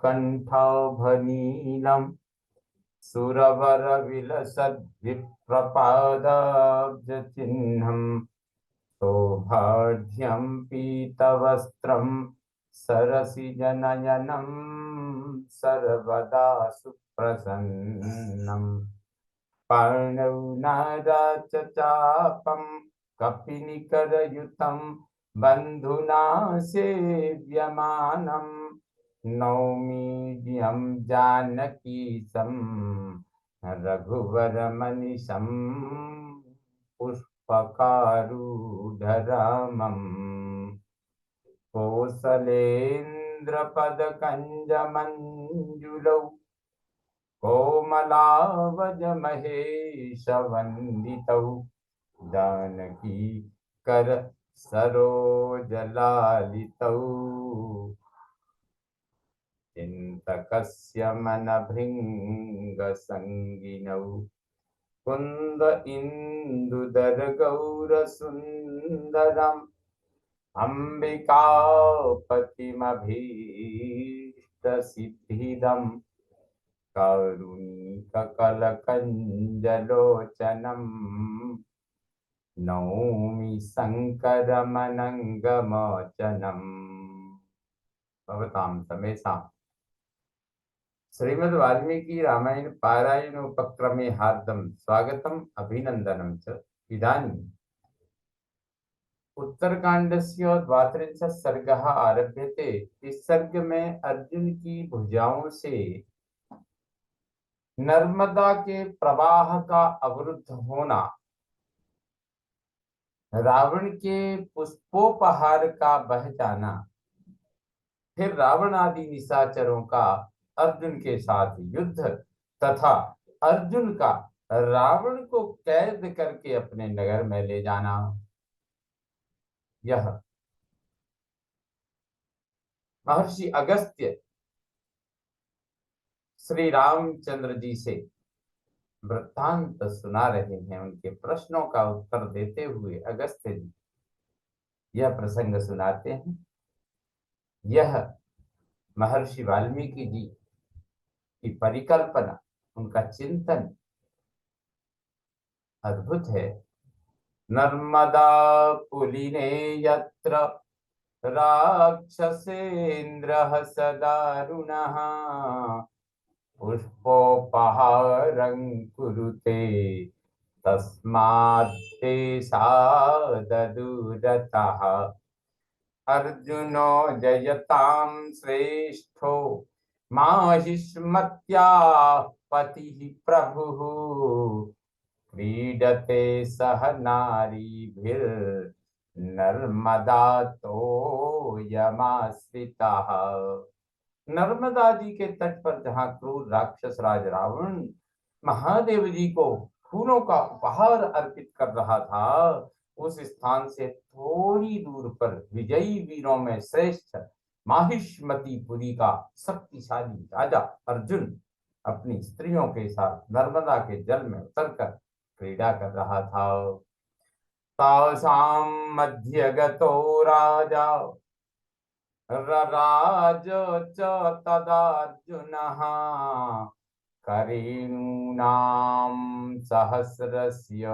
कंठाभनीलम् सुरवरविलसद्विप्रपादाब्जचिह्नम् सौभाढ्यं पीतवस्त्रं सरसिजनयनं सर्वदा सुप्रसन्नम् पाणौ नाराचचापं कपिनिकरयुतं बन्धुना सेव्यमानं नौमीड्यं जानकीशं रघुवरमनिशं पुष्पकारूढरामम् कोसलेन्द्रपदकञ्जमञ्जुलौ कोमलावजमहेशवन्दितौ जानकी कर सरोजलालितौ चिन्तकस्य मनभृङ्गसङ्गिनौ कुन्द इन्दुदर गौरसुन्दरम् अम्बिकापतिमभीष्टसिद्धिदम् कारुणिककलकञ्जलोचनम् नौमि शङ्करमनङ्गमोचनम् भवतां समेषां श्रीमद् वाल्मीकि रामायण पारायण उपक्रमे हार्दं स्वागतम् अभिनन्दनं च। इदानीम् उत्तरकांडस्य 32 सर्गः आरभ्यते। इस सर्ग में अर्जुन की भुजाओं से नर्मदा के प्रवाह का अवरुद्ध होना, रावण के पुष्पोपहार का बह जाना, फिर रावण आदि निशाचरों का अर्जुन के साथ युद्ध तथा अर्जुन का रावण को कैद करके अपने नगर में ले जाना, यह महर्षि अगस्त्य श्री रामचंद्र जी से वृत्तांत सुना रहे हैं। उनके प्रश्नों का उत्तर देते हुए अगस्त्य जी यह प्रसंग सुनाते हैं। यह महर्षि वाल्मीकि जी की परिकल्पना, उनका चिंतन अद्भुत है। नर्मदा पुलिने यत्र राक्षसेन्द्रः सदारुणः पुष्पोपहारं कुरुते तस्मात्ते साददुरतः अर्जुनो जयतां श्रेष्ठो माहिष्मत्या पतिः प्रभुः क्रीडते सह नारीभिर्नर्मदातोयमाश्रितः। नर्मदा जी के तट पर जहाँ क्रूर राक्षस राज रावण महादेव जी को फूलों का उपहार अर्पित कर रहा था, उस स्थान से थोड़ी दूर पर विजयी वीरों में श्रेष्ठ माहिष्मतीपुरी का शक्तिशाली राजा अर्जुन अपनी स्त्रियों के साथ नर्मदा के जल में उतरकर क्रीड़ा कर रहा था। तासां मध्यगतो राजा रराज च तदार्जुनः करेणूनां सहस्रस्य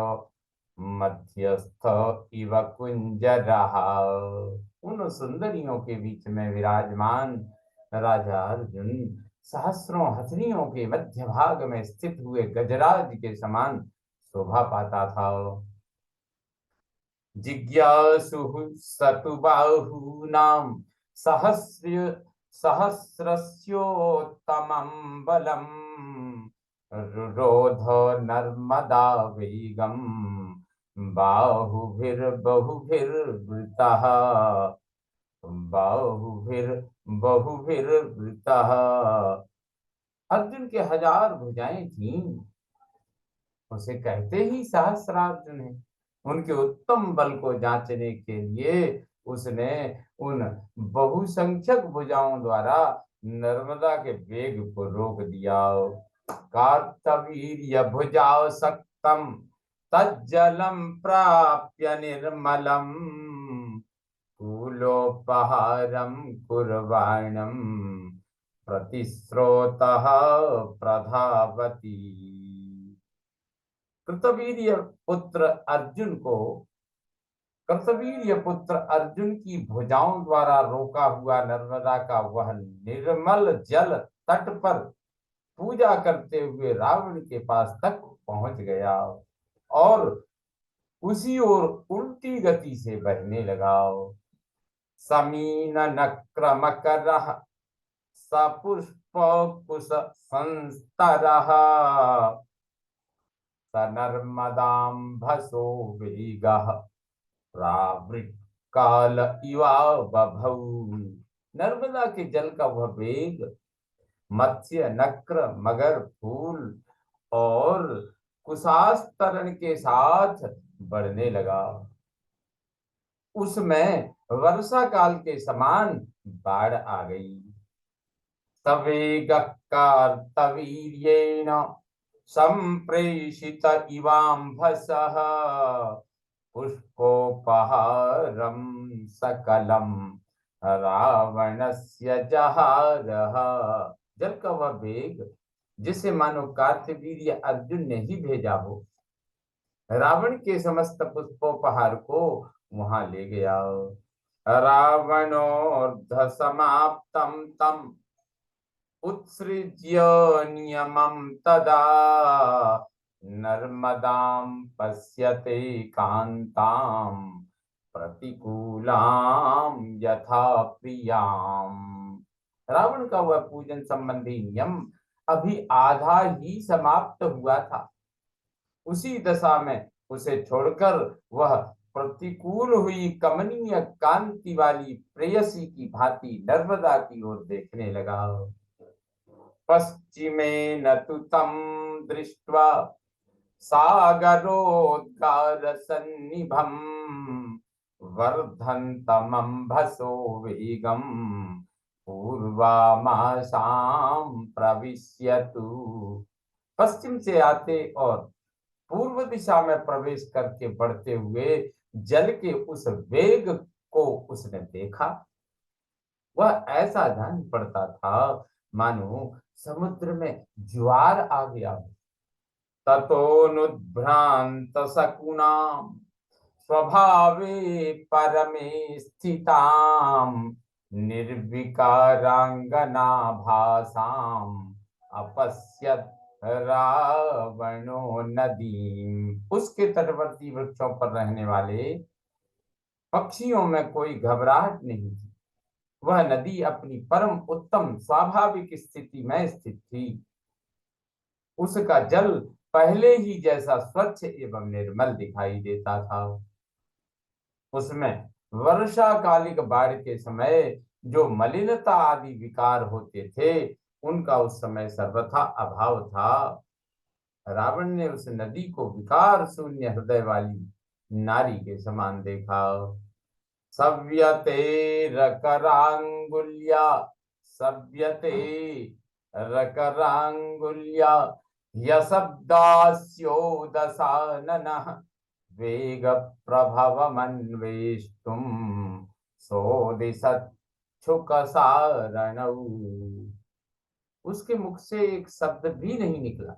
मध्यस्थ इव कुंजरः। उन सुंदरियों के बीच में विराजमान राजा अर्जुन सहस्रों हथनियों के मध्य भाग में स्थित हुए गजराज के समान शोभा पाता था। जिज्ञासुः सतुबाहूनां सहस्रस्योत्तमं बलम् रुरोध नर्मदा वेगं बाहुभिर्बहुभिर्वृतः बाहुभिर्बहुभिर्वृतः। अर्जुन के 1000 भुजाएं थीं, उसे कहते ही सहस्रार्जुन है। उनके उत्तम बल को जांचने के लिए उसने उन बहुसंख्यक भुजाओं द्वारा नर्मदा के वेग को रोक दिया। कार्तवीर्य भुजाओ सक्तम तज्जलम प्राप्य निर्मलम कूलोपहारम कुर्वाणम प्रतिस्रोतः प्रधावती। कृतवीर्य पुत्र अर्जुन को कर्तवीर्य पुत्र अर्जुन की भुजाओं द्वारा रोका हुआ नर्मदा का वह निर्मल जल तट पर पूजा करते हुए रावण के पास तक पहुंच गया और उसी ओर उल्टी गति से बहने लगा। समीन नक्रमकरः सपुष्प कुश संस्तरः सनर्मदाम्भसो वेगः काल इवा बभौ। नर्मदा के जल का वह वेग मत्स्य नक्र मगर फूल और कुशास्तरण के साथ बढ़ने लगा। उसमें वर्षा काल के समान बाढ़ आ गई। तवेग कार्तवीर्येण संप्रेषित इवाम्भसः पुष्पोपहारं सकलम रावणस्य जहारः। जल का वह वेग जिसे मानो कार्तवीर्य अर्जुन ने ही भेजा हो, रावण के समस्त पुष्पोपहार को वहां ले गया। रावणोर्ध समाप्तम तम उत्सृज्य नियमं तदा नर्मदां पश्यते कांतां प्रतिकूलां यथा प्रियाम। रावण का वह पूजन संबंधी नियम अभी आधा ही समाप्त हुआ था। उसी दशा में उसे छोड़कर वह प्रतिकूल हुई कमनीय कांति वाली प्रेयसी की भांति नर्मदा की ओर देखने लगा। पश्चिमे न तु तं दृष्ट्वा सागरोद्गार सन्निभं वर्धन्तमंभसो वेगं पूर्वामाशां प्रविश्यतु। पश्चिम से आते और पूर्व दिशा में प्रवेश करके बढ़ते हुए जल के उस वेग को उसने देखा। वह ऐसा जान पड़ता था मानो समुद्र में ज्वार आ गया। ततोनुद्भ्रांत शकुनाम स्वभावे परमे स्थिताम निर्विकारांगना भासाम अपश्यत रावणो नदीम। उसके तटवर्ती वृक्षों पर रहने वाले पक्षियों में कोई घबराहट नहीं थी। वह नदी अपनी परम उत्तम स्वाभाविक स्थिति में स्थित थी। उसका जल पहले ही जैसा स्वच्छ एवं निर्मल दिखाई देता था। उसमें वर्षाकालिक बाढ़ के समय जो मलिनता आदि विकार होते थे उनका उस समय सर्वथा अभाव था। रावण ने उस नदी को विकार शून्य हृदय वाली नारी के समान देखा। सव्यते रकरांगुल्या सव्यते रकरांगुल्या यशब्दास्योदसाननः वेग प्रभवमन्वेष्टुं सोदिशच्छुक सारणौ। उसके मुख से एक शब्द भी नहीं निकला।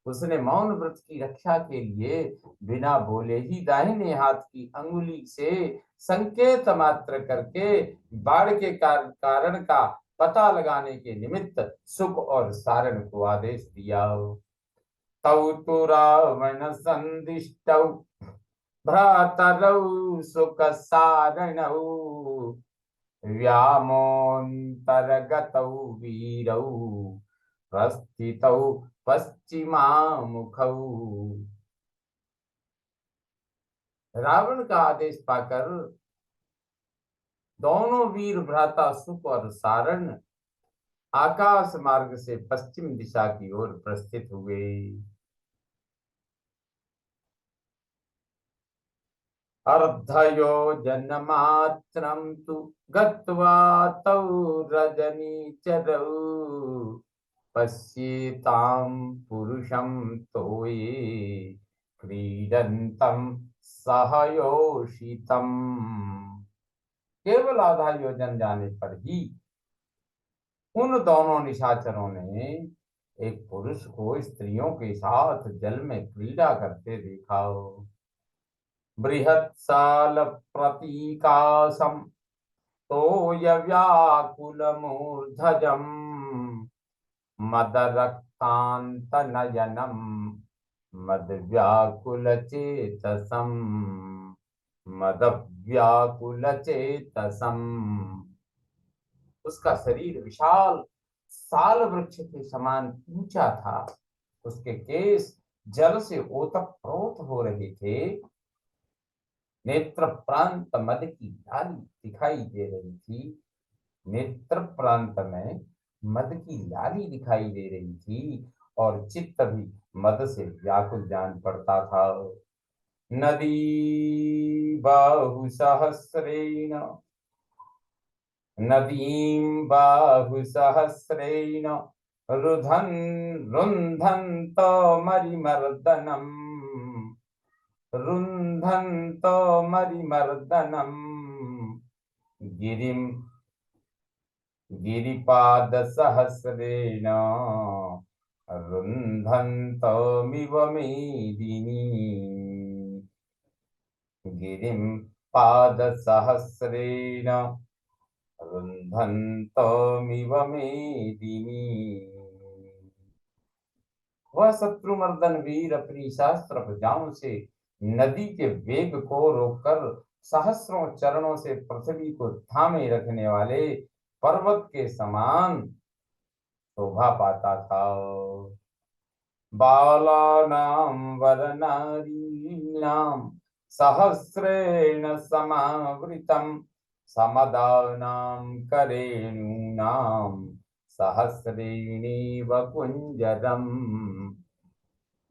उसने मौन व्रत की रक्षा के लिए बिना बोले ही दाहिने हाथ की अंगुली से संकेत मात्र करके बाढ़ के कारण का पता लगाने के निमित्त सुख और सारण को आदेश दिया। तौ तु रावण संदिष्टौ भ्रातरौ सुख सारणौ व्यामोऽन्तर्गतौ वीरौ प्रस्थितौ पश्चिमामुखौ। रावण का आदेश पाकर दोनों वीर भ्राता सुख और सारण आकाश मार्ग से पश्चिम दिशा की ओर प्रस्थित हुए। अर्धयोजनमात्रं तु गत्वा तौ रजनीचरौ पश्येतां पुरुषं तोये क्रीडन्तं सहयोषितम्। केवल आधा योजन जाने पर ही उन दोनों निशाचरों ने एक पुरुष को स्त्रियों के साथ जल में क्रीड़ा करते देखा। बृहत्साल प्रतीकासम तोय व्याकुल मूर्धजम मदरक्तांत नयनम मद व्याकुल चेतसम मद व्याकुल चेतसम। उसका शरीर विशाल साल वृक्ष के समान ऊंचा था। उसके केस जल से ओतप्रोत हो रहे थे। नेत्र प्रांत मद की लाली दिखाई दे रही थी। नेत्र प्रांत में मद की लाली दिखाई दे रही थी और चित्त भी मद से व्याकुल जान पड़ता था। नदी बाहु सहस्रेण नदीं बाहु सहस्रेण रुधन रुन्धन्त मरिमर्दनम् रुन्धन्त मरिमर्दनम् गिरिं गिरिपाद सहस्रेण रुन्धन्तमिव मेदिनी गिरिं पाद सहस्रेण रुन्धन्तमिव मेदिनी। वह शत्रुमर्दन वीर अपनी सहस्त्र भुजाओं से नदी के वेग को रोककर सहस्रों चरणों से पृथ्वी को थामे रखने वाले पर्वत के समान शोभा पाता था। बालानां वरनारीणां सहस्रेण समावृतं समदानां करेणूनां सहस्रेणेव कुंजरम।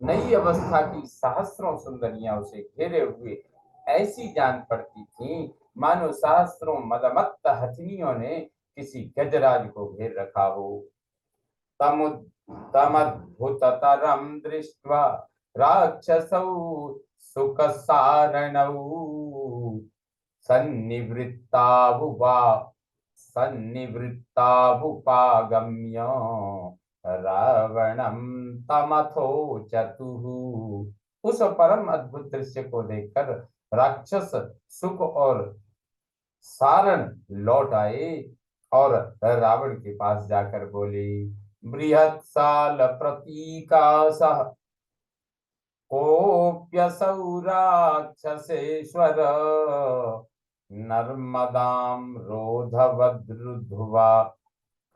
नई अवस्था की सहस्रों सुंदरियां उसे घेरे हुए ऐसी जान पड़ती थीं मानो सहस्रों मदमत्त हथिनियों ने किसी गजराज को घेर रखा हो। तमद्भुततरं दृष्ट्वा राक्षसौ सुखसारणौ सन्निवृत्तावुपा सन्निवृत्तावुपागम्य रावणं तमथोचतुः। उस परम अद्भुत दृश्य को देखकर राक्षस सुख और सारण लौट आए और रावण के पास जाकर बोले, बृहत्साल प्रतीकासः कोऽप्यसौ राक्षसेश्वर नर्मदां रोधवद्रुध्वा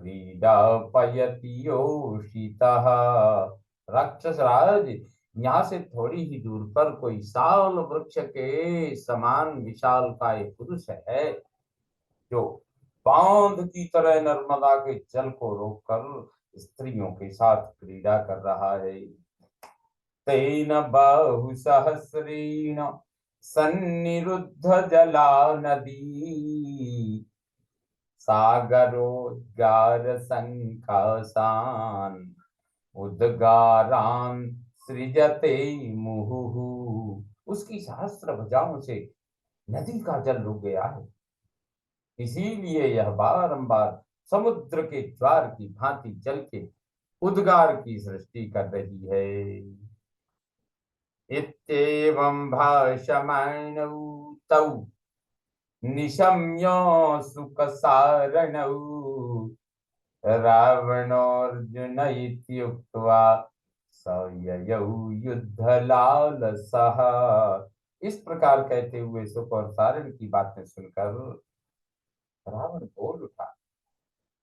क्रीडापयति योषितः। राक्षस राज, यहाँ से थोड़ी ही दूर पर कोई साल वृक्ष के समान विशालकाय पुरुष है जो बांध की तरह नर्मदा के जल को रोककर स्त्रियों के साथ क्रीड़ा कर रहा है। तेन बाहु सहस्रेण सन्निरुद्ध जला नदी सागरोद्गार संकासान उद्गारान सृजते मुहुः। उसकी सहस्त्र भुजाओं से नदी का जल रुक गया है, इसीलिए यह बारंबार समुद्र के ज्वार की भांति जल के उद्गार की सृष्टि कर रही है। इत्येवं भाषमाणौ तौ निशम्य सुखसारणौ रावणोऽर्जुन इत्युक्त्वा स ययौ युद्धलालसः। इस प्रकार कहते हुए सुख और सारण की बातें सुनकर रावण बोल उठा,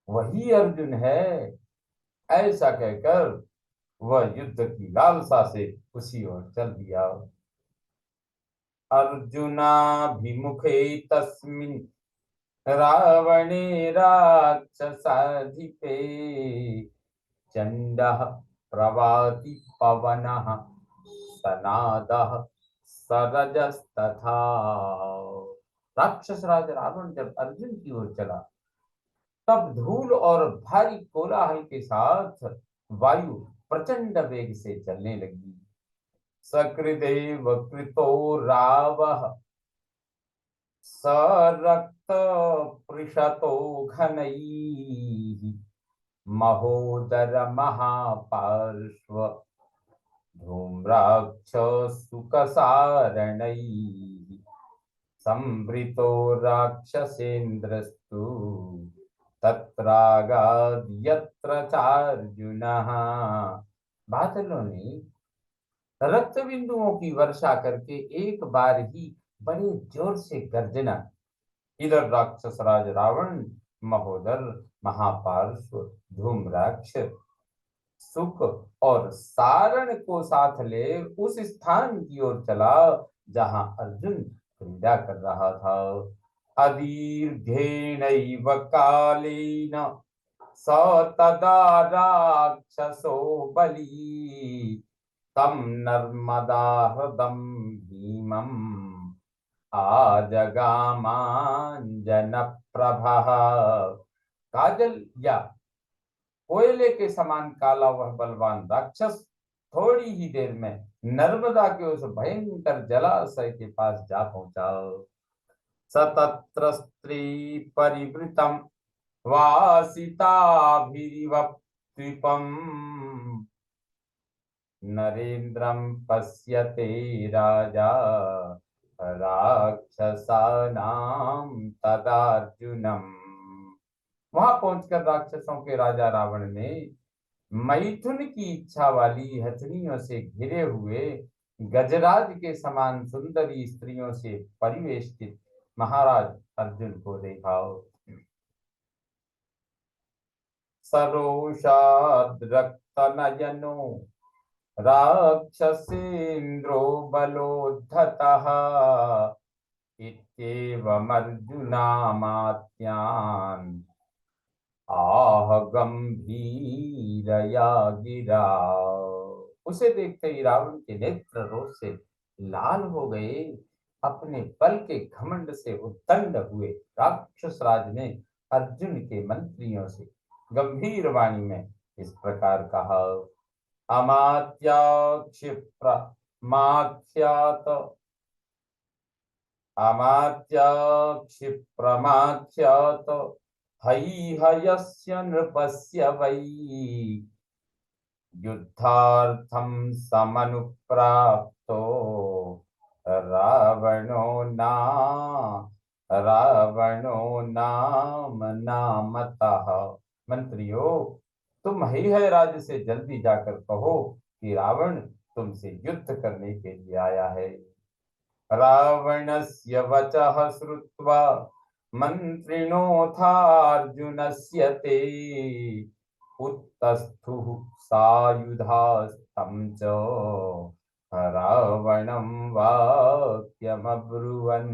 वही अर्जुन है। ऐसा कहकर वह युद्ध की लालसा से उसी ओर चल दिया। अर्जुनाभिमुखे तस्मिन् रावणे राक्षसाधिपे चण्डः प्रवाति पवनः सनादः सरजस्तथा। राक्षस राज रावण जब अर्जुन की ओर चला तब धूल और भारी कोलाहल के साथ वायु प्रचंड वेग से चलने लगी। सकृदेव कृतो रावः सरक्त पृषतो घनैः महोदर महापार्श्व धूम्राक्षसुकसारणैः संवृतो राक्षसेन्द्रस्तु तत्रागाद् यत्र चार्जुनः। बादलों ने रक्त बिंदुओं की वर्षा करके एक बार ही बड़े जोर से गर्जना। इधर राक्षस राज रावण महोदर महापार्श्व धूम्राक्ष सुख और सारण को साथ ले उस स्थान की ओर चला जहां अर्जुन क्रीड़ा कर रहा था। अदीर्घेणैव कालेन स तदा राक्षसो बली तम नर्मदा हृदम भीमम् आजगामांजन प्रभः। काजल या कोयले के समान काला वह बलवान राक्षस थोड़ी ही देर में नर्मदा के उस भयंकर जलाशय के पास जा पहुंचा। सतत्र स्त्री परिवृतम वासिताभिरिव द्वीपम नरेन्द्रम पश्यते राजा राक्षसानाम तदार्जुनम। वहां पहुंचकर राक्षसों के राजा रावण ने मैथुन की इच्छा वाली हथनियों से घिरे हुए गजराज के समान सुंदरी स्त्रियों से परिवेष्टित महाराज अर्जुन को देखा। सरोषाद रक्त नयनो राक्षसेन्द्रो बलोद्धतः इत्येवमर्जुनामात्यान् आह गंभीरया गिरा। उसे देखते ही रावण के नेत्र रोष से लाल हो गए। अपने बल के घमंड से उद्दंड हुए राक्षस राज ने अर्जुन के मंत्रियों से गंभीर वाणी में इस प्रकार कहा। अमात्या क्षिप्र माख्यात अमात्या क्षिप्रमाख्यात हैहयस्य नृपस्य वै युद्धार्थं समनुप्राप्तो रावणो ना रावणो नाम नामतः। मंत्रियों, तुम है राज से जल्दी जाकर कहो कि रावण तुमसे युद्ध करने के लिए आया है। रावणस्य वचः श्रुत्वा मंत्रिणोऽथार्जुनस्य ते उत्तस्थुः सायुधास्तं च रावणं वाक्यमब्रुवन्।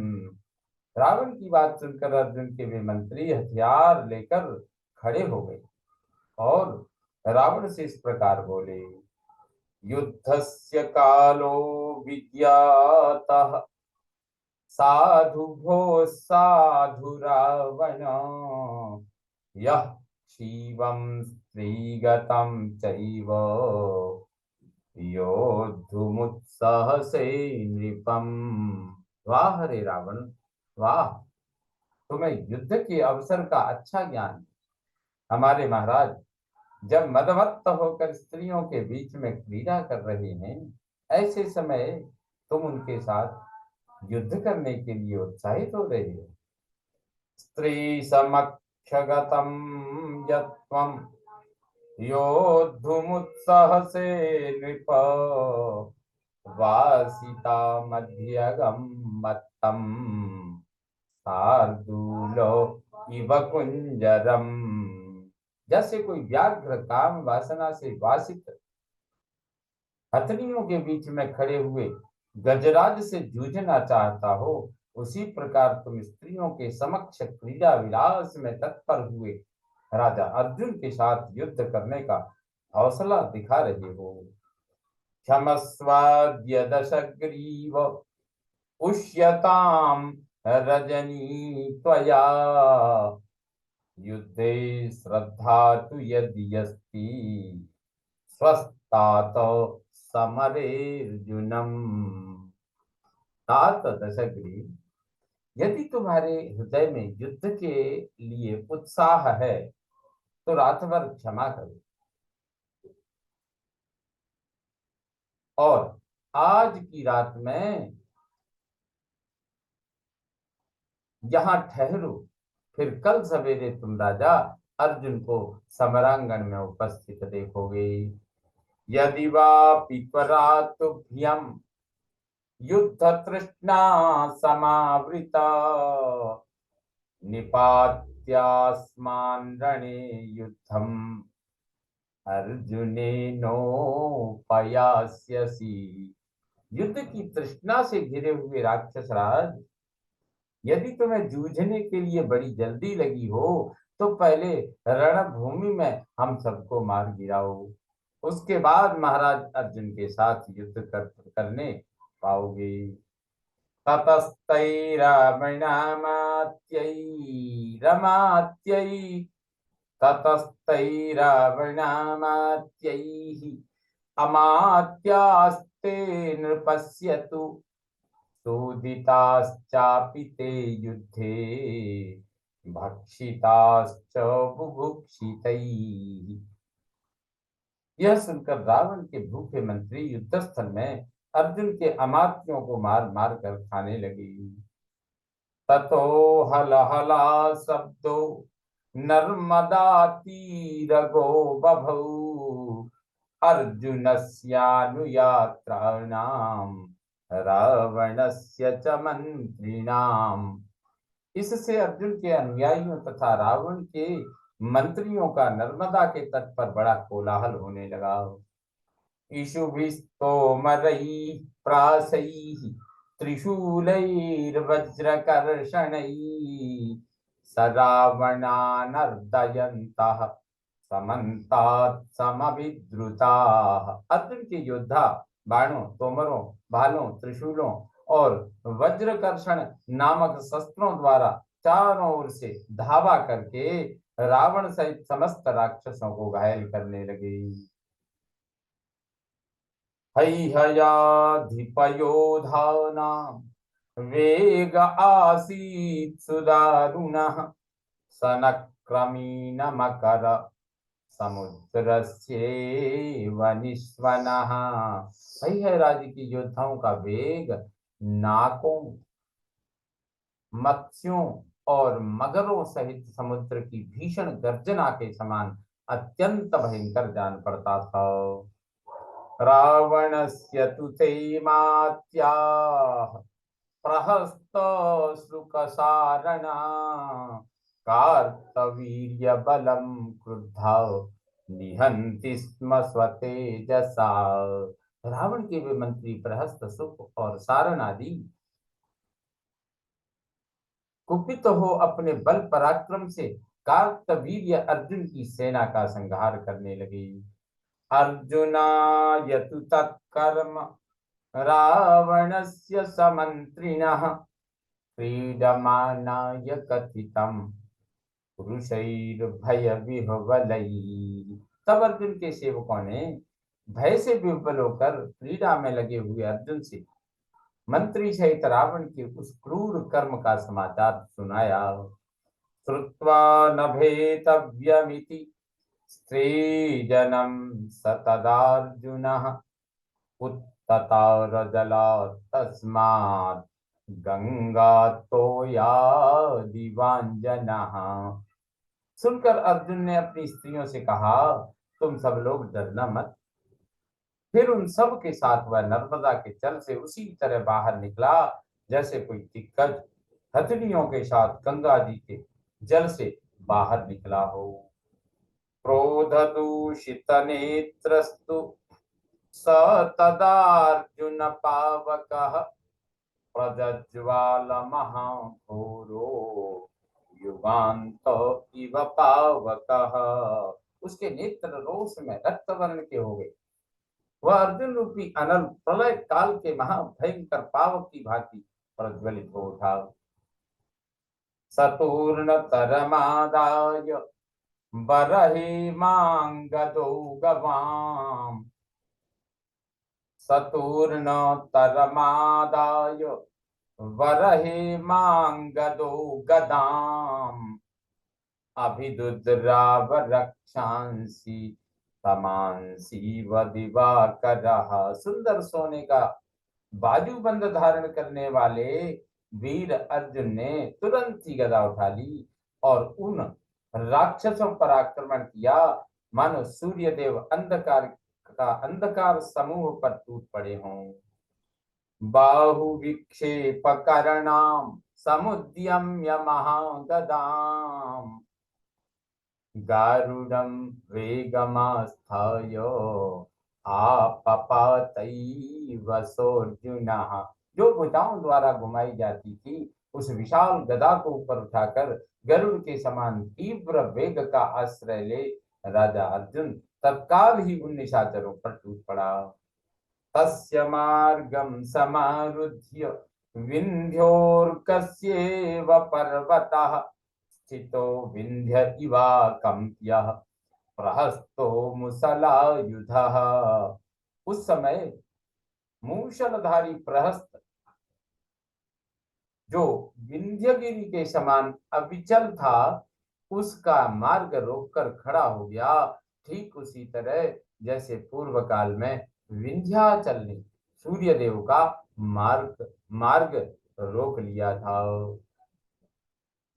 रावण की बात सुनकर अर्जुन के वे मंत्री हथियार लेकर खड़े हो गए और रावण से इस प्रकार बोले। युद्धस्य कालो विद्यातः साधु भो साधु रावण यः क्षीवं स्त्रीगतं चैव योद्धुमुत्सहसे नृपम्। वाह रे रावण, वाह, तुम्हें युद्ध के अवसर का अच्छा ज्ञान है। हमारे महाराज जब मदमत्त होकर स्त्रियों के बीच में क्रीड़ा कर रहे हैं, ऐसे समय तुम उनके साथ युद्ध करने के लिए उत्साहित हो रहे हो। स्त्री समक्षगतम यत्वं योद्धुमुत्सहसे नृप वासिता मध्यगम मत्तम शार्दूलो इव कुंजरम। जैसे कोई व्याघ्र काम वासना से वासित हथनियों के बीच में खड़े हुए गजराज से जूझना चाहता हो, उसी प्रकार तुम स्त्रियों के समक्ष क्रीड़ा विलास में तत्पर हुए राजा अर्जुन के साथ युद्ध करने का हौसला दिखा रहे हो। क्षमस्वाद्य दशग्रीव उष्यताम रजनी त्वया युद्धे श्रद्धा तु यद्यस्ति स्वस्तात समरेर्जुनम। तात दशग्रीव, यदि तुम्हारे हृदय में युद्ध के लिए उत्साह है तो रात भर क्षमा करो। और आज की रात में यहाँ ठहरो, फिर कल सवेरे तुम राजा अर्जुन को समरांगण में उपस्थित देखोगे। यदि वा पिपरातुभ्यम युद्ध तृष्णा समावृता निपात्यास्मान् रणे युद्धम अर्जुनेनोपयास्यसि। युद्ध की तृष्णा से घिरे हुए राक्षस राज, यदि तुम्हें जूझने के लिए बड़ी जल्दी लगी हो तो पहले रणभूमि में हम सबको मार गिराओ, उसके बाद महाराज अर्जुन के साथ युद्ध करने पाओगे। ततस्तैरावणामात्यैरमात्यै ततस्तैरावणामात्यैः अमात्यास्ते नृपश्यतु चोदिताश्चापि ते युद्धे भक्षिताश्च बुभुक्षितैः। यह सुनकर रावण के भूखे मंत्री युद्धस्थल में अर्जुन के अमात्यों को मार मार कर खाने लगे। ततो हलहला शब्दो नर्मदा तीरगो बभौ अर्जुनस्यानुयात्राणाम रावणस्य च मंत्रिणाम। इससे अर्जुन के अनुयायियों तथा रावण के मंत्रियों का नर्मदा के तट पर बड़ा कोलाहल होने लगा। इषुभिस्तोमरैः प्रासैः त्रिशूलैर्वज्रकर्षणैः स रावणानर्दयन्तः समन्तात् समभिद्रुताः। अर्जुन के योद्धा बाणों, तोमरों, भालों, त्रिशूलों और वज्रकर्षण नामक शस्त्रों द्वारा चारों ओर से धावा करके रावण सहित समस्त राक्षसों को घायल करने लगे। हैहयाधिपयोधानां वेग आसीत् सुदारुणः सनक्रमीणमकर समुद्रस्येव निस्वनः। है राज्य के योद्धाओं का वेग नाकों, मत्स्यों और मगरों सहित समुद्र की भीषण गर्जना के समान अत्यंत भयंकर जान पड़ता था। रावणस्य तु तैमात्याः प्रहस्तश्रुकसारणा कार्तवीर्यबलं क्रुद्धा निहन्ति स्म स्वतेजसा। रावण के वे मंत्री प्रहस्त, सुख और सारण आदि कुपित हो अपने बल पराक्रम से कार्तवीर्य अर्जुन की सेना का संहार करने लगे। अर्जुनाय तु तत्कर्म रावणस्य समन्त्रिणः क्रीडमानाय कथितं पुरुषैर्भयविह्वलैः। तब अर्जुन के सेवकों ने भय से विह्वल होकर क्रीड़ा में लगे हुए अर्जुन से मंत्री सहित रावण के उस क्रूर कर्म का समाचार सुनाया। श्रुत्वा नभेतव्यमिति स्त्रीजनं स तदार्जुनः उत्ततारजलात् तस्मात् गंगातोयादिवाञ्जनः। सुनकर अर्जुन ने अपनी स्त्रियों से कहा, तुम सब लोग डरना मत। फिर उन सब के साथ वह नर्मदा के जल से उसी तरह बाहर निकला जैसे कोई दिग्गज हथनियों के साथ गंगा जी के जल से बाहर निकला हो। क्रोध दूषित नेत्रस्तु स तदार्जुन पावकः प्रज्ज्वाल महाघोरो युगांत इव पावकः। उसके नेत्र रोष में रक्त वर्ण के हो गए। वह अर्जुन रूपी अनल प्रलय काल के महाभयंकर पावक की भांति प्रज्वलित हो उठा। सतूर्ण तरमादाय बरहे मांगदो गवाम सतूर्ण तरमादाय वरहे मांगदो गदाम अभिदुद्राव रक्षांसी तमांसी व दिवाकरः। सुंदर सोने का बाजूबंद धारण करने वाले वीर अर्जुन ने तुरंत ही गदा उठा ली और उन राक्षसों पर आक्रमण किया, मानो सूर्यदेव अंधकार का अंधकार समूह पर टूट पड़े हों। बाहु विक्षेप करणाम समुद्यम्य महागदाम गारुडम वेगमास्थाय आपपातैव सोऽर्जुनः। जो भुजाओं द्वारा घुमाई जाती थी उस विशाल गदा को ऊपर उठाकर गरुड़ के समान तीव्र वेग का आश्रय ले राजा अर्जुन तत्काल ही उन निशाचरों पर टूट पड़ा। तस्य मार्गं समारुध्य विन्ध्योर्कस्येव पर्वतः स्थितो विन्ध्य इवाकम्प्यः प्रहस्तो मुसलायुधः। उस समय मूषलधारी प्रहस्त जो विंध्यगिरि के समान अविचल था उसका मार्ग रोककर खड़ा हो गया, ठीक उसी तरह जैसे पूर्व काल में विंध्याचल ने सूर्य देव का मार्ग मार्ग रोक लिया था।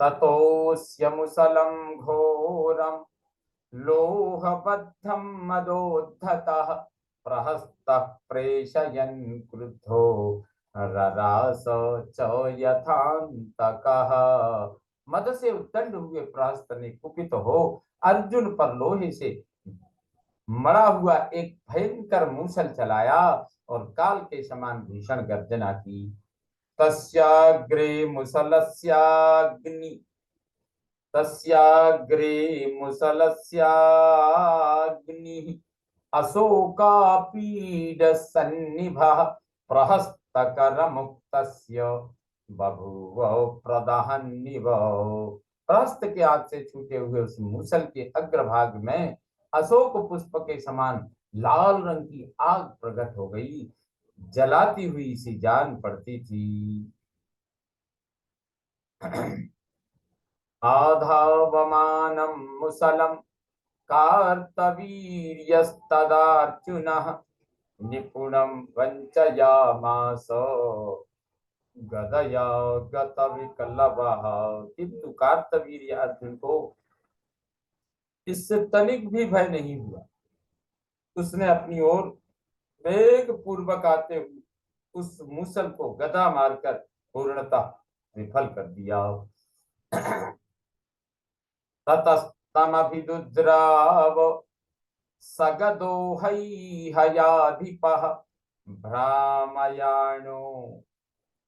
ततोस्य मुसलम घोरम लोहबद्धं मदोद्धतः प्रहस्तः प्रेषयन् क्रुद्धो ररास च यथान्तकः। मद से उत्तंड हुए प्रहस्त ने कुपित हो अर्जुन पर लोहे से मड़ा हुआ एक भयंकर मूसल चलाया और काल के समान भीषण गर्जना की। तस्याग्रे मुसलस्याग्नि तस्याग्रे मुसलस्याग्निः अशोकापीडसन्निभः प्रहस्तकरमुक्तस्य बभूव प्रदहन्निव। प्रहस्त के हाथ से छूटे हुए उस मूसल के अग्रभाग में अशोक पुष्प के समान लाल रंग की आग प्रकट हो गई, जलाती हुई सी जान पड़ती थी। आधावमानं मुसलं कार्तवीर्यस्तदार्जुनः निपुणं वञ्चयामास गदया गतविकलवः। किंतु कार्तवीर्य अर्जुन को इससे तनिक भी भय नहीं हुआ। उसने अपनी ओर वेग पूर्वक आते हुए उस मूसल को गदा मारकर पूर्णतः विफल कर दिया। ततस्तमभिदुद्राव सगदो हैहयाधिपः भ्रामयाणो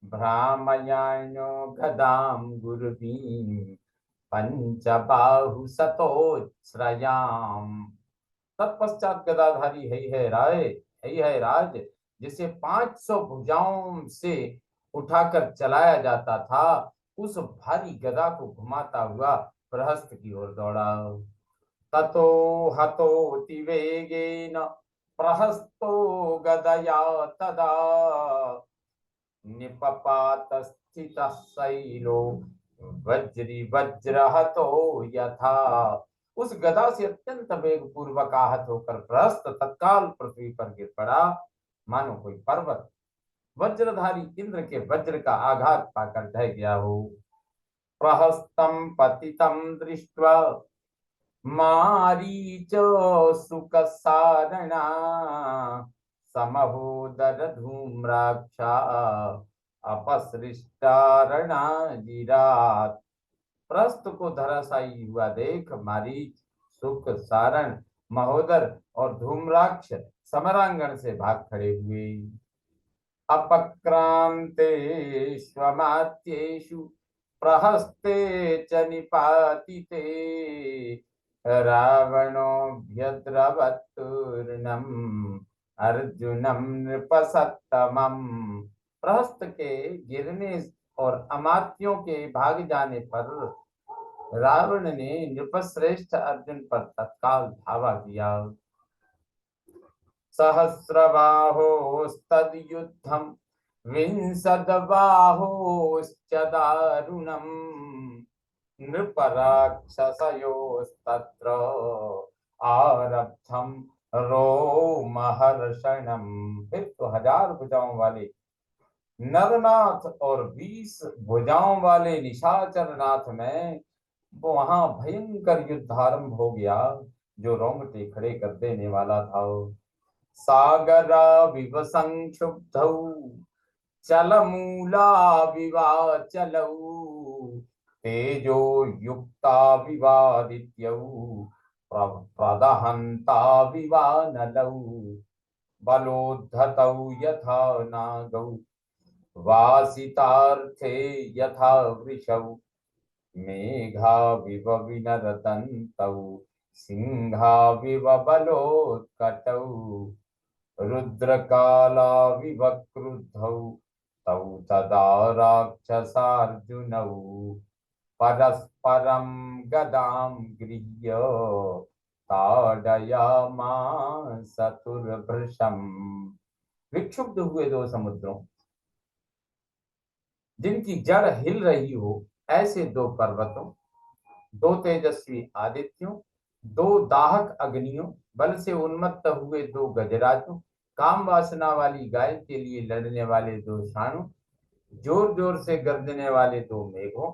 भ्रामयाणो गदां गुरुभीं पंचबाहु सतोच्छ्रयाम्। तत्पश्चात गदाधारी है राज जिसे 500 भुजाओं से उठाकर चलाया जाता था, उस भारी गदा को घुमाता हुआ प्रहस्त की ओर दौड़ा। ततो हतोति वेगेन प्रहस्तो गदया तदा निपपात स्थितः शैलो वज्री वज्रहतो यथा। उस गदा से अत्यंत वेग पूर्वक आहत होकर प्रहस्त तत्काल पृथ्वी पर गिर पड़ा, मानो कोई पर्वत वज्रधारी इंद्र के वज्र का आघात पाकर ढह गया हो। प्रहस्तं पतितं दृष्ट्वा मारीच सुकसारणा समहोदर धूम्राक्षा अपसृष्टारणाजिरात्। प्रहस्त को धराशायी हुआ देख मारीच, सुक, सारण, महोदर और धूम्राक्ष समरांगण से भाग खड़े हुए। अपक्रांतेष्वमात्येषु प्रहस्ते च निपातिते रावणोऽभ्यद्रवत्तूर्णम् अर्जुनं नृपसत्तमम्। प्रहस्त के गिरने और अमात्यों के भाग जाने पर रावण ने नृपश्रेष्ठ अर्जुन पर तत्काल धावा किया। सहस्रबाहोस्तद्युद्धं विंशद्बाहोश्च दारुणम् नृपराक्षसयोस्तत्र आरब्धम रोमहर्षणम। फिर तो 1000 भुजाओं वाले नरनाथ और 20 भुजाओं वाले निशाचर नाथ में वो वहां भयंकर युद्ध आरंभ हो गया, जो रोंगटे खड़े कर देने वाला था। सागरा विव संक्षुब्धौ चलमूला विवाचलौ तेजो युक्ता विवादित्यौ प्रदहन्ता विवानलौ बलोद्धतौ यथा नागौ वासितार्थे यथा वृषौ मेघाविव विनरदन्तौ सिंहाविव बलोत्कटौ रुद्रकालाविव क्रुद्धौ तौ तदा राक्षसार्जुनौ परस्परं गदां गृह्य ताडयामास चतुर्भृशम्। विक्षुब्ध हुए दो समुद्रों, जिनकी जड़ हिल रही हो, ऐसे दो पर्वतों, दो तेजस्वी आदित्यों, दो दाहक अग्नियों, बल से उन्मत्त हुए दो गजराजों, काम वासना वाली गाय के लिए लड़ने वाले दो साणों, जोर जोर से गर्जने वाले दो मेघों,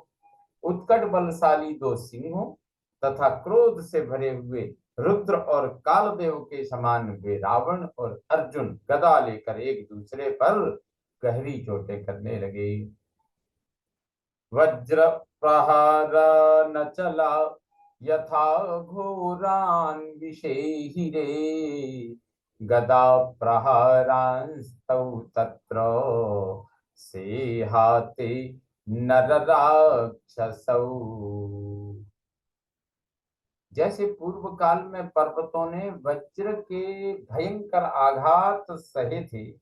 उत्कट बलशाली दो सिंहों तथा क्रोध से भरे हुए रुद्र और कालदेव के समान वे रावण और अर्जुन गदा लेकर एक दूसरे पर गहरी चोटें करने लगे। वज्र प्रहार न चला यथा घोरान विषेहिरे गदा प्रहारांस्तौ तत्र सेहाते नरराक्षसौ। जैसे पूर्व काल में पर्वतों ने वज्र के भयंकर आघात सहे थे,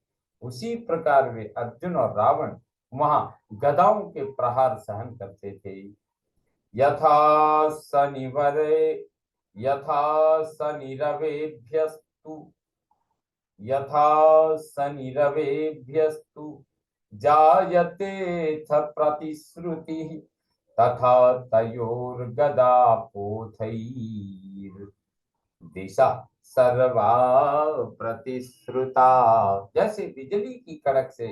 उसी प्रकार वे अर्जुन और रावण वहां गदाओं के प्रहार सहन करते थे। यथा सनिवरे यथा सनिरवेभ्यस्तु यथा सनिरवेभ्यस्तु जायते थ प्रतिश्रुतिः तथा तयोर्गदापोथैर् दिशा सर्वा प्रतिश्रुता। जैसे बिजली की कड़क से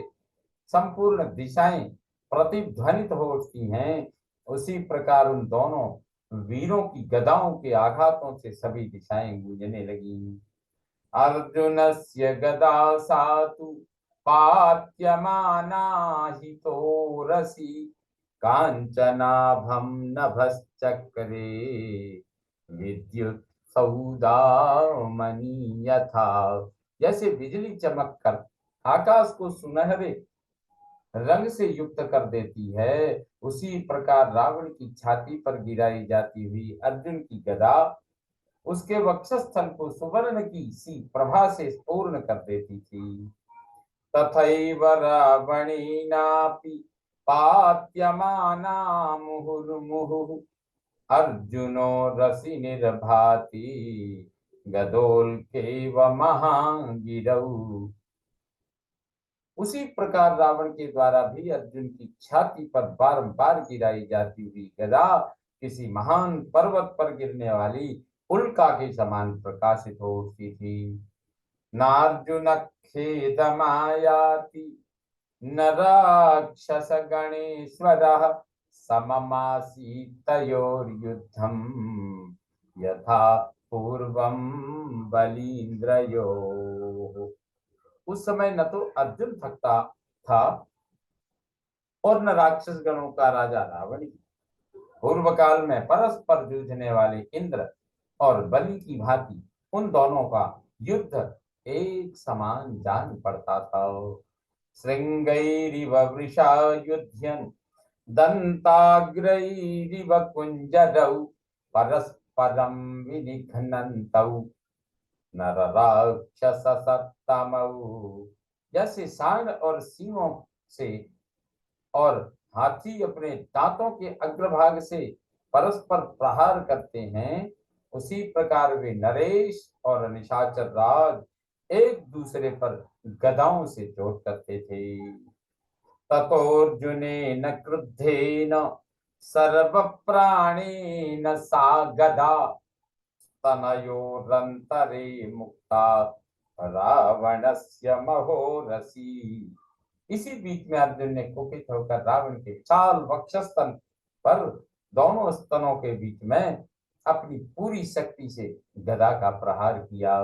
संपूर्ण दिशाएं प्रतिध्वनित हो उठती हैं, उसी प्रकार उन दोनों वीरों की गदाओं के आघातों से सभी दिशाएं गूंजने लगी। अर्जुनस्य गदा सातु पात्यमाना हितोरसि कांचनाभं नभश्चक्रे विद्युत सौदामणि यथा। जैसे बिजली चमक कर आकाश को सुनहरे रंग से युक्त कर देती है, उसी प्रकार रावण की छाती पर गिराई जाती हुई अर्जुन की गदा उसके वक्षस्थल को सुवर्ण की सी प्रभा से पूर्ण कर देती थी। तथैव रावणेनापि पात्यमाना मुहुर्मुहुः अर्जुनो रसि निर्भाति गदोल्केव महागिरौ। उसी प्रकार रावण के द्वारा भी अर्जुन की छाती पर बारंबार गिराई जाती हुई गदा किसी महान पर्वत पर गिरने वाली उल्का के समान प्रकाशित हो उठती थी। नार्जुन खेदमायाति न राक्षस गणेश्वरः सममासीतयोर्युद्धम् यथा पूर्वं बलीन्द्रयोः। उस समय न तो अर्जुन थकता था और न राक्षस गणों का राजा रावण। पूर्व काल में परस्पर जूझने वाले इंद्र और बलि की भांति उन दोनों का युद्ध एक समान जान पड़ता था। श्रृंगैरिव वृषा युध्यन् दंताग्रैरिव कुंजरौ परस्परं विनिघ्नन्तौ नरराक्षससत्तमौ। जैसे सांड और सींगों से और हाथी अपने दांतों के अग्रभाग से परस्पर प्रहार करते हैं, उसी प्रकार वे नरेश और निशाचर राज एक दूसरे पर गदाओं से चोट करते थे। ततोर्जुनेन क्रुद्धेन सर्व प्राणेन सा गदा तनयोरंतरे मुक्ता रावणस्य महोरसी। इसी बीच में अर्जुन ने कुपित होकर रावण के विशाल वक्षस्थल पर दोनों स्तनों के बीच में अपनी पूरी शक्ति से गदा का प्रहार किया।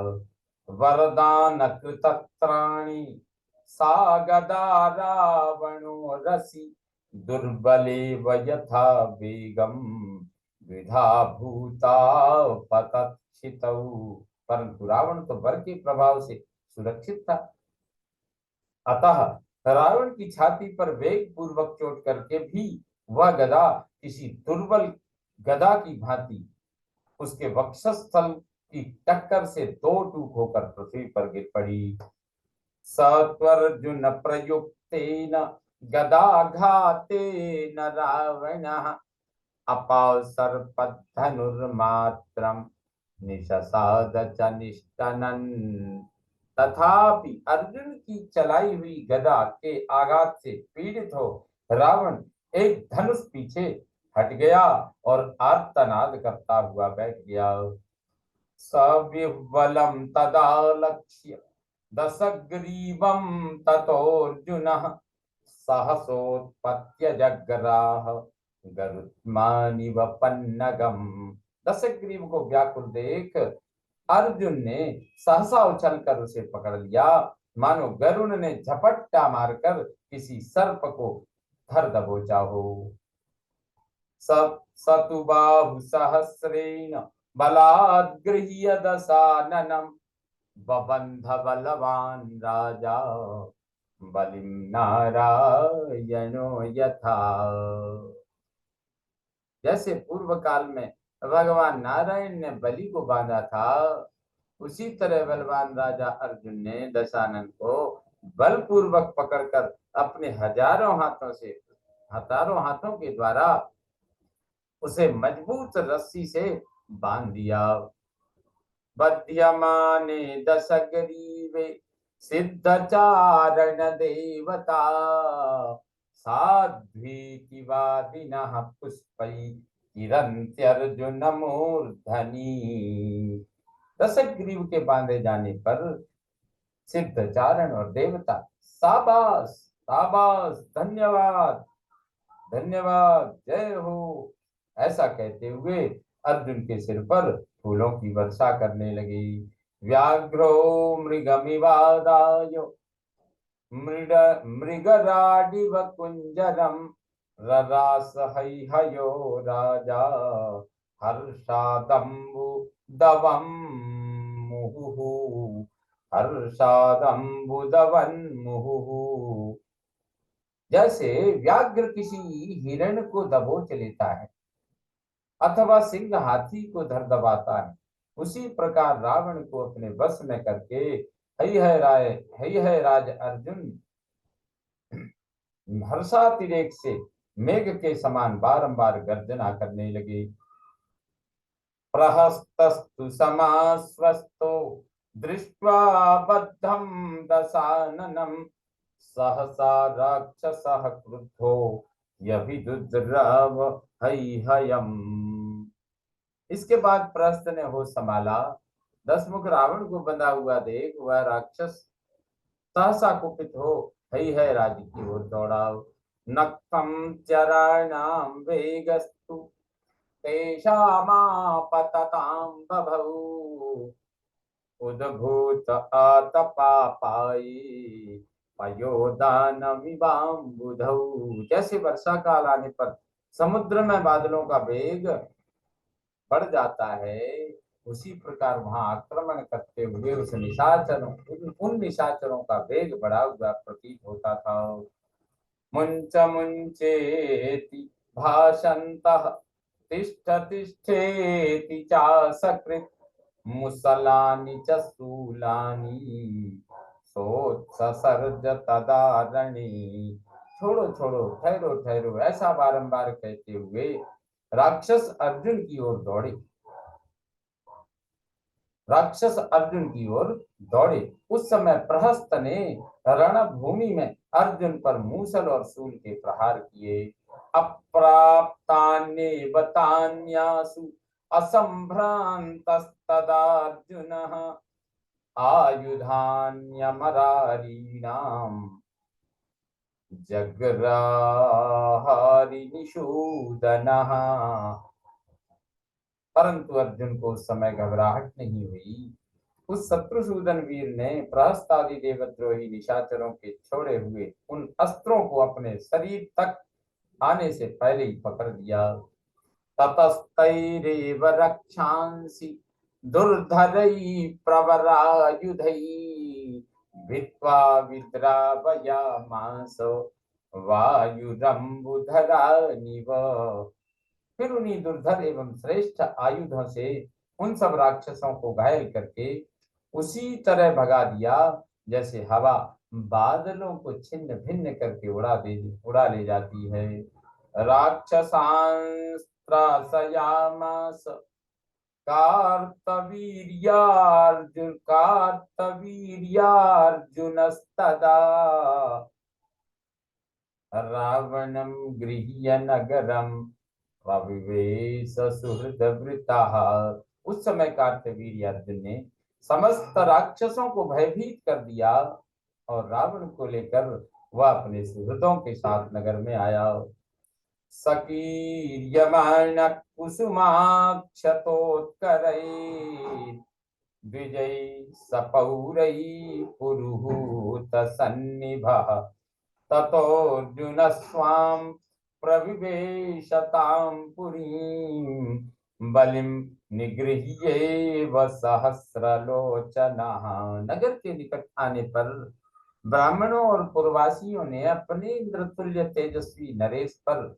वरदान कृतत्राणि सा गदा रावणो रसी दुर्बले यथा वेगम विधा भूता पतच्छितौ। परंतु रावण तो बल के प्रभाव से सुरक्षित था, अतः रावण की छाती पर वेग पूर्वक चोट करके भी वह गदा किसी दुर्बल गदा की भांति उसके वक्षस्थल की टक्कर से दो टूक होकर पृथ्वी पर गिर पड़ी। सत्वर्जुन प्रयुक्तेन गदाघातेन रावणः अपासर्पधनुर्मात्रं निशसाद च निष्टनन्। तथापि अर्जुन की चलाई हुई गदा के आघात से पीड़ित हो रावण एक धनुष पीछे हट गया और आर्तनाद करता हुआ बैठ गया। सविह्वलं तदा लक्ष्य दशग्रीवं ततोऽर्जुनः सहसोत्पत्य जग्राह गरुत्मानिव पन्नगम। दशग्रीव को व्याकुल देख अर्जुन ने सहसा उछलकर उसे पकड़ लिया, मानो गरुड़ ने झपट्टा मारकर किसी सर्प को धर दबोचा हो। सतुबाहु सहस्रेण बलात् गृह्य दशाननम् बबंध बलवान राजा बलिं नारायणो यथा। जैसे पूर्व काल में भगवान नारायण ने बलि को बांधा था, उसी तरह बलवान राजा अर्जुन ने दशानन को बलपूर्वक पकड़कर अपने हजारों हाथों के द्वारा उसे मजबूत रस्सी से बांध दिया। बध्यमाने दशग्रीवे सिद्धचारण देवता साध्वीतिवादिनः पुष्पै किरन्त्यर्जुन मूर्धनि। दशग्रीव के बांधे जाने पर सिद्धचारण और देवता शाबाश शाबाश धन्यवाद धन्यवाद जय हो ऐसा कहते हुए अर्जुन के सिर पर फूलों की वर्षा करने लगी। व्याघ्रो मृगमिवादाय मृगराडिव कुंजरम ररास हैहयो राजा हर्षादम्बु दवम मुहुहु हर्षादम्बु दवन मुहुहु। जैसे व्याघ्र किसी हिरण को दबोच लेता है अथवा सिंह हाथी को धर दबाता है, उसी प्रकार रावण को अपने वश में करके हई है राज अर्जुन हर्षातिरेक से मेघ के समान बारंबार गर्जना करने लगे। प्रहस्तस्तु समास्वस्तो दृष्ट्वा बद्धं दशाननं सहसा राक्षसः क्रुद्धो यभिदुद्रव हैहयम्। इसके बाद प्रहस्त ने होश संभाला, दशमुख रावण को बंधा हुआ देख वह राक्षस सहसा कुपित हो हई है राज की ओर दौड़ा। नक्तम चराणाम वेगस्तु तेषामापततां बभौ उद्भूत आतपापायि पयोदानमिवाम्बुधौ। जैसे वर्षा काल आने पर समुद्र में बादलों का वेग बढ़ जाता है, उसी प्रकार वहां आक्रमण करते हुए उन निशाचरों का वेग बढ़ा हुआ प्रतीत होता था। मुंच मुंचेति भाषन्तः तिष्ठ तिष्ठेति चासकृत् मुसलानि च शूलानि सोत्ससर्ज तदारणी। छोड़ो छोड़ो ठहरो ठहरो ऐसा बारंबार कहते हुए राक्षस अर्जुन की ओर दौड़े। उस समय प्रहस्त ने रणभूमि में अर्जुन पर मूसल और शूल के प्रहार किए। अप्राप्तान्येव तान्यासु असम्भ्रान्तस्तदार्जुनः आयुधान्यमरारीणाम् जग्राहारि निषूदनः। परंतु अर्जुन को उस समय घबराहट नहीं हुई। उस शत्रुसूदन वीर ने प्रहस्तादि देवद्रोही निशाचरों के छोड़े हुए उन अस्त्रों को अपने शरीर तक आने से पहले ही पकड़ लिया। ततस्तैरेव रक्षांसि दुर्धरै प्रवरायुधै भित्वा विद्रावयामास वायुरम्बुधरानिव। फिर उन्हीं दुर्धर एवं श्रेष्ठ आयुधों से उन सब राक्षसों को घायल करके उसी तरह भगा दिया जैसे हवा बादलों को छिन्न भिन्न करके उड़ा ले जाती है। राक्षसांस्त्रासयामास कार्तवीर्यार्जुनस्तदा रावणं गृह्य नगरं प्रविवेश सुहृदवृतः। उस समय कार्तवीर्य अर्जुन ने समस्त राक्षसों को भयभीत कर दिया और रावण को लेकर वह अपने सुहृदों के साथ नगर में आया। सकीर्यमाण कुसुमाक्षतोत्करै द्विजै सपौरै पुरुहूत सन्निभः ततोऽर्जुन स्वां प्रविवेशतां पुरीं बलिं निगृह्येव सहस्रलोचनः। नगर के निकट आने पर ब्राह्मणों और पुरवासियों ने अपने इंद्रतुल्य तेजस्वी नरेश पर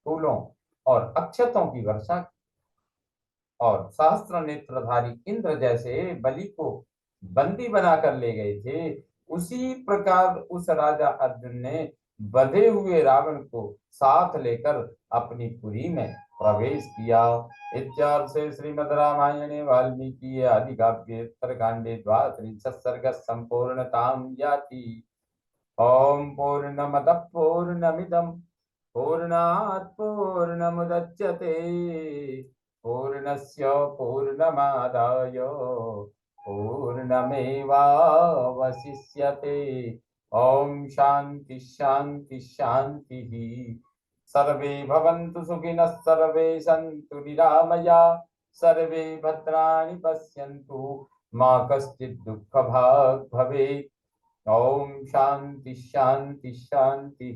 फूलों और अक्षतों की वर्षा और सहस्त्र नेत्रधारी इंद्र जैसे बलि को बंदी बनाकर ले गए थे, उसी प्रकार उस राजा अर्जुन ने बंधे हुए रावण को साथ लेकर अपनी पुरी में प्रवेश किया। इत्यार्थ से श्रीमद् रामायणे वाल्मीकि आदि काव्ये उत्तरकांडे द्वात्रिंशत् सर्गः संपूर्णतां याति। ओम पूर्णमदः पूर्णमिदं पूर्णात् पूर्णमुदच्यते पूर्णस्य पूर्णमादाय पूर्णमेवावशिष्यते। ओम शांति शांति शांति। सर्वे भवन्तु सुखिनः सर्वे सन्तु निरामया सर्वे भद्राणि पश्यन्तु मा कश्चित् दुःखभाग् भवेत्। ओम शांति शांति शांति।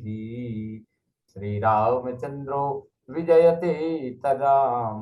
श्री रामचंद्रो विजयते तदाम।